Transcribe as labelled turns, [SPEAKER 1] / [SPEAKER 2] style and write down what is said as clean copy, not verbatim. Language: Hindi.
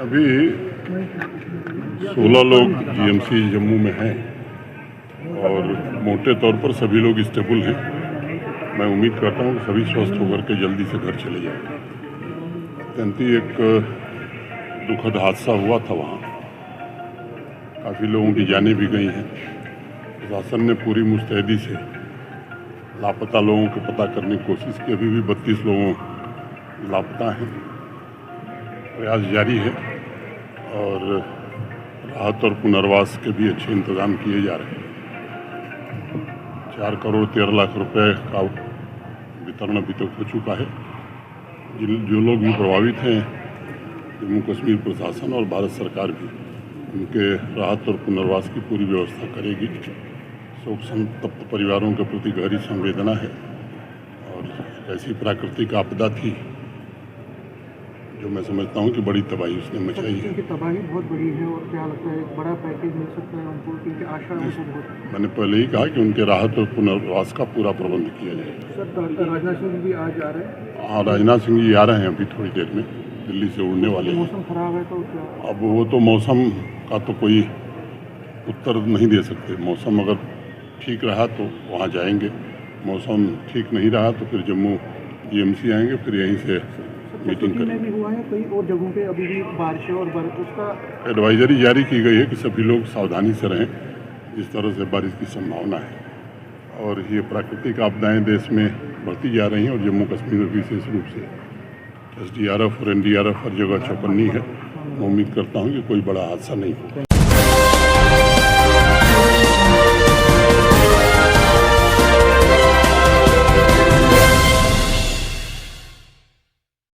[SPEAKER 1] अभी 16 लोग जीएमसी जम्मू में हैं और मोटे तौर पर सभी लोग स्टेबल हैं। मैं उम्मीद करता हूँ कि सभी स्वस्थ होकर के जल्दी से घर चले जाएंगे। अत्यंत ही एक दुखद हादसा हुआ था वहाँ, काफ़ी लोगों की जानें भी गई हैं। प्रशासन ने पूरी मुस्तैदी से लापता लोगों को पता करने की कोशिश की। अभी भी 32 लोगों लापता हैं। प्रयास जारी है और राहत और पुनर्वास के भी अच्छे इंतजाम किए जा रहे हैं। 4 करोड़ 13 लाख रुपए का वितरण अभी तक हो चुका है। जो लोग भी प्रभावित हैं, जम्मू कश्मीर प्रशासन और भारत सरकार भी उनके राहत और पुनर्वास की पूरी व्यवस्था करेगी। शोक संतप्त परिवारों के प्रति गहरी संवेदना है और ऐसी प्राकृतिक आपदा थी जो मैं समझता हूँ कि बड़ी तबाही उसने मचाई है।
[SPEAKER 2] तबाही बहुत बड़ी है और क्या लगता है एक बड़ा पैकेज मिल सकता है उनको, क्योंकि आशा उनको बहुत।
[SPEAKER 1] मैंने पहले ही कहा कि उनके राहत और पुनर्वास का पूरा प्रबंध किया जाएगा।
[SPEAKER 2] सर, राजनाथ सिंह भी आज आ रहे हैं।
[SPEAKER 1] हाँ, राजनाथ सिंह जी आ रहे हैं अभी थोड़ी देर में, दिल्ली से उड़ने वाले हैं।
[SPEAKER 2] मौसम खराब है तो क्या?
[SPEAKER 1] अब वो तो मौसम का तो कोई उत्तर नहीं दे सकते। मौसम अगर ठीक रहा तो वहाँ जाएंगे, मौसम ठीक नहीं रहा तो फिर जम्मू जीएमसी आएंगे, फिर यहीं से मीटिंग करेंगे।
[SPEAKER 2] भी हुआ है कई और जगहों पे अभी भी बारिश और उसका
[SPEAKER 1] एडवाइजरी जारी की गई है कि सभी लोग सावधानी से रहें जिस तरह से बारिश की संभावना है। और ये प्राकृतिक आपदाएं देश में बढ़ती जा रही हैं और जम्मू कश्मीर में विशेष रूप से SDRF और NDRF हर जगह चौकन्नी है। मैं उम्मीद करता हूँ कि कोई बड़ा हादसा नहीं होगा।